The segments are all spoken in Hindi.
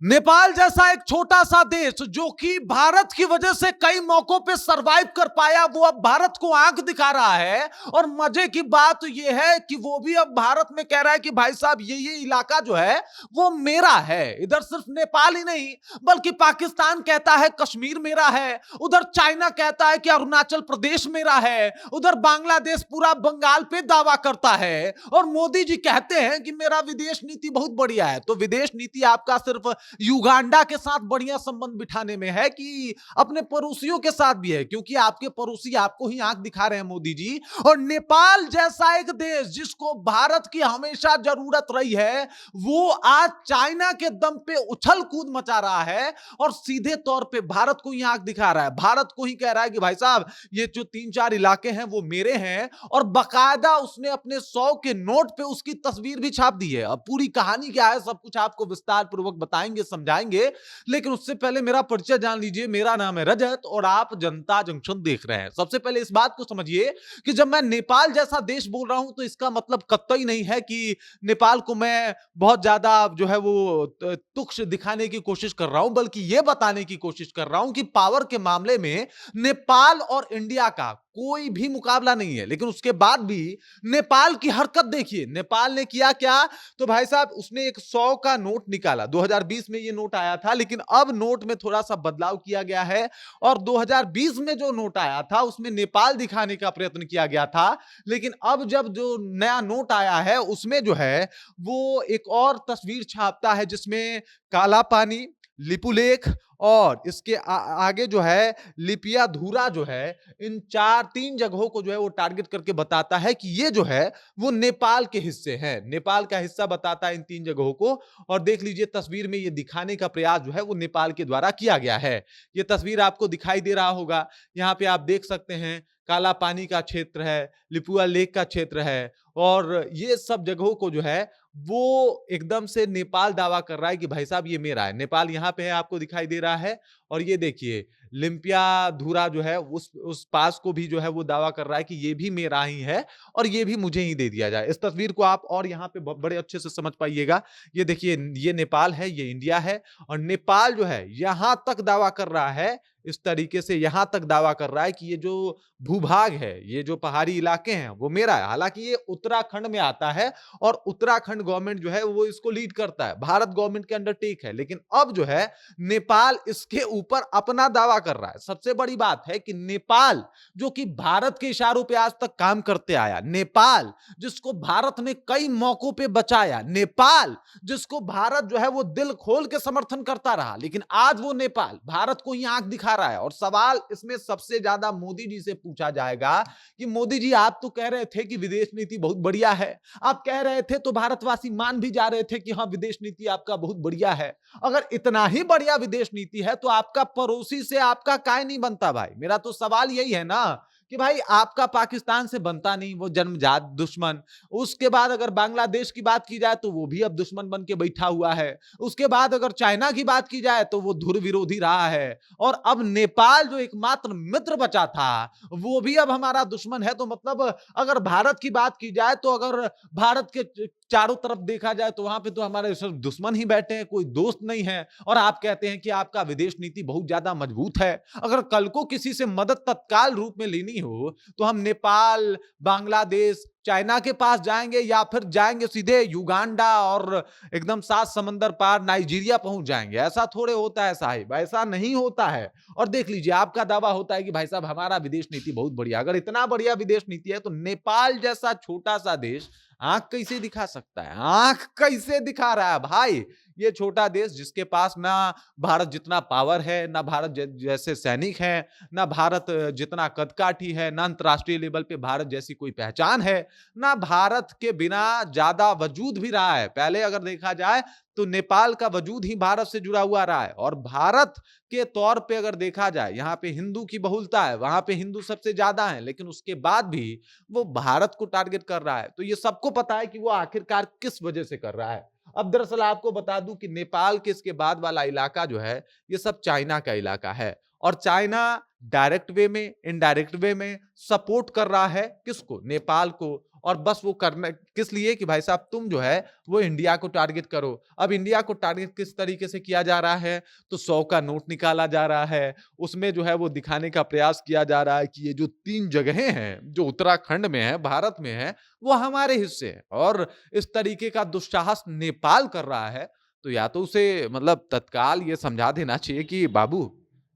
नेपाल जैसा एक छोटा सा देश जो कि भारत की वजह से कई मौकों पे सरवाइव कर पाया, वो अब भारत को आंख दिखा रहा है। और मजे की बात तो ये है कि वो भी अब भारत में कह रहा है कि भाई साहब ये इलाका जो है वो मेरा है। इधर सिर्फ नेपाल ही नहीं बल्कि पाकिस्तान कहता है कश्मीर मेरा है, उधर चाइना कहता है कि अरुणाचल प्रदेश मेरा है, उधर बांग्लादेश पूरा बंगाल पे दावा करता है, और मोदी जी कहते हैं कि मेरा विदेश नीति बहुत बढ़िया है। तो विदेश नीति आपका सिर्फ युगांडा के साथ बढ़िया संबंध बिठाने में है कि अपने पड़ोसियों के साथ भी है? क्योंकि आपके पड़ोसी आपको ही आंख दिखा रहे हैं मोदी जी। और नेपाल जैसा एक देश जिसको भारत की हमेशा जरूरत रही है, वो आज चाइना के दम पे उछल कूद मचा रहा है और सीधे तौर पे भारत को ही आंख दिखा रहा है। भारत को ही कह रहा है कि भाई साहब ये जो 3-4 इलाके हैं वो मेरे हैं, और बकायदा उसने अपने 100 के नोट पे उसकी तस्वीर भी छाप दी है। अब पूरी कहानी क्या है सब कुछ आपको विस्तार पूर्वक बताएंगे, समझाएंगे, लेकिन उससे पहले मेरा परिचय जान लीजिए। मेरा नाम है रजत और आप जनता जंक्शन देख रहे हैं। सबसे पहले इस बात को समझिए कि जब मैं नेपाल जैसा देश बोल रहा हूं तो इसका मतलब कतई नहीं है कि नेपाल को मैं बहुत ज्यादा जो है वो तुच्छ दिखाने की कोशिश कर रहा हूं, बल्कि यह बताने की कोशिश कर रहा हूं कि पावर के मामले में नेपाल और इंडिया का कोई भी मुकाबला नहीं है। लेकिन उसके बाद भी नेपाल की हरकत देखिए, नेपाल ने किया क्या? तो भाई साहब उसने एक 100 का नोट निकाला। 2020 में ये नोट आया था, लेकिन अब नोट में थोड़ा सा बदलाव किया गया है, और 2020 में जो नोट आया था उसमें नेपाल दिखाने का प्रयत्न किया गया था। लेकिन अब जब जो नया नोट आया है उसमें जो है वो एक और तस्वीर छापता है जिसमें काला पानी, लिपुलेख और इसके आगे जो है लिपिया धूरा जो है, इन 4-3 जगहों को जो है वो टारगेट करके बताता है कि ये जो है वो नेपाल के हिस्से हैं। नेपाल का हिस्सा बताता है इन 3 जगहों को। और देख लीजिए तस्वीर में ये दिखाने का प्रयास जो है वो नेपाल के द्वारा किया गया है। ये तस्वीर आपको दिखाई दे रहा होगा। यहाँ पे आप देख सकते हैं काला पानी का क्षेत्र है, लिपुआ लेक का क्षेत्र है, और ये सब जगहों को जो है वो एकदम से नेपाल दावा कर रहा है कि भाई साहब ये मेरा है। नेपाल यहाँ पे है, आपको दिखाई दे रहा है। और ये देखिए लिम्पिया धुरा जो है उस पास को भी जो है वो दावा कर रहा है कि ये भी मेरा ही है और ये भी मुझे ही दे दिया जाए। इस तस्वीर को आप और यहाँ पे बड़े अच्छे से समझ पाइएगा। ये देखिए ये नेपाल है, ये इंडिया है, और नेपाल जो है यहां तक दावा कर रहा है, इस तरीके से यहां तक दावा कर रहा है कि ये जो भूभाग है, ये जो पहाड़ी इलाके हैं वो मेरा है। हालांकि ये उत्तराखंड में आता है और उत्तराखंड गवर्नमेंट जो है वो इसको लीड करता है, भारत गवर्नमेंट के अंडरटेक है। लेकिन अब जो है नेपाल इसके ऊपर अपना दावा कर रहा है। सबसे बड़ी बात है कि नेपाल जो कि भारत के इशारों पे आज तक काम करते आया, नेपाल जिसको भारत ने कई मौकों पे बचाया, नेपाल जिसको भारत जो है वो दिल खोल के समर्थन करता रहा, लेकिन आज वो नेपाल भारत को ही आंख दिखा रहा है। और सवाल इसमें सबसे ज्यादा मोदी जी से पूछा जाएगा कि मोदी जी आप तो कह रहे थे कि विदेश नीति बहुत बढ़िया है, आप कह रहे थे तो भारतवासी मान भी जा रहे थे कि हाँ विदेश नीति आपका बहुत बढ़िया है। अगर इतना ही बढ़िया विदेश नीति है तो आपका पड़ोसी से आपका काय नहीं बनता भाई? मेरा तो सवाल यही है ना कि भाई आपका पाकिस्तान से बनता नहीं, वो जन्मजात दुश्मन। उसके बाद अगर बांग्लादेश की बात की जाए तो वो भी अब दुश्मन बन के बैठा हुआ है। उसके बाद अगर चाइना की बात की जाए तो वो धुर विरोधी रहा है, और अब नेपाल जो एकमात्र मित्र बचा था वो भी अब हमारा दुश्मन है। तो मतलब अगर भारत की बात की जाए तो अगर भारत के चारों तरफ देखा जाए तो वहां पे तो हमारे सिर्फ दुश्मन ही बैठे हैं, कोई दोस्त नहीं है। और आप कहते हैं कि आपका विदेश नीति बहुत ज्यादा मजबूत है। अगर कल को किसी से मदद तत्काल रूप में लेनी हो तो हम नेपाल, बांग्लादेश, चाइना के पास जाएंगे या फिर जाएंगे सीधे युगांडा और एकदम 7 समंदर पार नाइजीरिया पहुंच जाएंगे? ऐसा थोड़े होता है साहिब, ऐसा नहीं होता है। और देख लीजिए आपका दावा होता है कि भाई साहब हमारा विदेश नीति बहुत बढ़िया। अगर इतना बढ़िया विदेश नीति है तो नेपाल जैसा छोटा सा देश आंख कैसे दिखा सकता है? आंख कैसे दिखा रहा है भाई? ये छोटा देश जिसके पास ना भारत जितना पावर है, ना भारत जैसे सैनिक हैं, ना भारत जितना कदकाठी है, ना अंतरराष्ट्रीय लेवल पे भारत जैसी कोई पहचान है, ना भारत के बिना ज्यादा वजूद भी रहा है। पहले अगर देखा जाए तो नेपाल का वजूद ही भारत से जुड़ा हुआ रहा है। और भारत के तौर पे अगर देखा जाए यहाँ पे हिंदू की बहुलता है, वहां पे हिंदू सबसे ज्यादा है, लेकिन उसके बाद भी वो भारत को टारगेट कर रहा है। तो ये सबको पता है कि वो आखिरकार किस वजह से कर रहा है। अब दरअसल आपको बता दूं कि नेपाल के इसके बाद वाला इलाका जो है ये सब चाइना का इलाका है, और चाइना डायरेक्ट वे में, इनडायरेक्ट वे में सपोर्ट कर रहा है किसको? नेपाल को। और बस वो करना किस लिए कि भाई साहब तुम जो है वो इंडिया को टारगेट करो। अब इंडिया को टारगेट किस तरीके से किया जा रहा है, तो 100 का नोट निकाला जा रहा है, उसमें जो है वो दिखाने का प्रयास किया जा रहा है कि ये जो 3 जगहें हैं, जो उत्तराखंड में है, भारत में है, वो हमारे हिस्से हैं। और इस तरीके का दुस्साहस नेपाल कर रहा है, तो या तो उसे मतलब तत्काल ये समझा देना चाहिए कि बाबू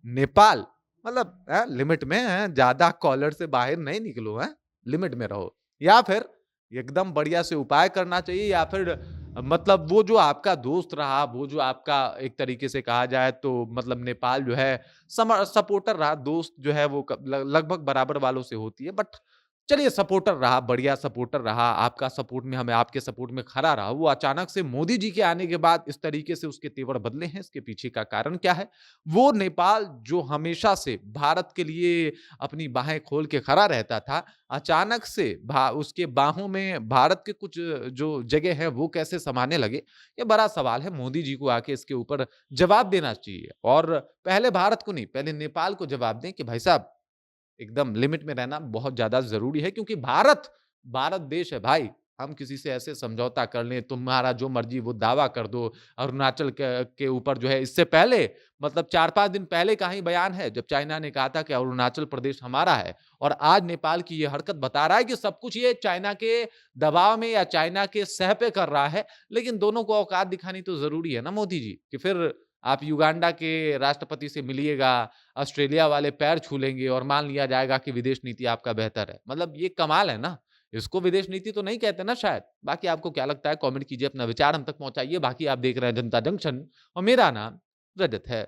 नेपाल मतलब लिमिट में ज्यादा कॉलर से बाहर नहीं निकलो, लिमिट में रहो। या फिर एकदम बढ़िया से उपाय करना चाहिए, या फिर मतलब वो जो आपका दोस्त रहा, वो जो आपका एक तरीके से कहा जाए तो मतलब नेपाल जो है सपोर्टर रहा, दोस्त जो है वो लगभग बराबर वालों से होती है, बट चलिए सपोर्टर रहा, बढ़िया सपोर्टर रहा, आपका सपोर्ट में हमें आपके सपोर्ट में खड़ा रहा। वो अचानक से मोदी जी के आने के बाद इस तरीके से उसके तेवर बदले हैं, इसके पीछे का कारण क्या है? वो नेपाल जो हमेशा से भारत के लिए अपनी बाहें खोल के खड़ा रहता था, अचानक से उसके बाहों में भारत के कुछ जो जगह है वो कैसे समाने लगे? ये बड़ा सवाल है। मोदी जी को आके इसके ऊपर जवाब देना चाहिए, और पहले भारत को नहीं, पहले नेपाल को जवाब दें कि भाई साहब एकदम लिमिट में रहना बहुत ज़्यादा ज़रूरी है, क्योंकि भारत देश है भाई। हम किसी से ऐसे समझौता कर लें, तुम्हारा जो मर्ज़ी वो दावा कर दो, अरुणाचल के ऊपर जो है इससे पहले मतलब 4-5 दिन पहले का ही बयान है, जब चाइना ने कहा था कि अरुणाचल प्रदेश हमारा है, और आज नेपाल की ये हरकत बता रहा है कि सब कुछ ये चाइना के दबाव में या चाइना के सह पे कर रहा है। लेकिन दोनों को औकात दिखानी तो ज़रूरी है ना मोदी जी, कि फिर आप युगांडा के राष्ट्रपति से मिलिएगा, ऑस्ट्रेलिया वाले पैर छू लेंगे और मान लिया जाएगा कि विदेश नीति आपका बेहतर है। मतलब ये कमाल है ना, इसको विदेश नीति तो नहीं कहते ना शायद। बाकी आपको क्या लगता है कमेंट कीजिए, अपना विचार हम तक पहुँचाइए। बाकी आप देख रहे हैं जनता जंक्शन और मेरा नाम रजत है।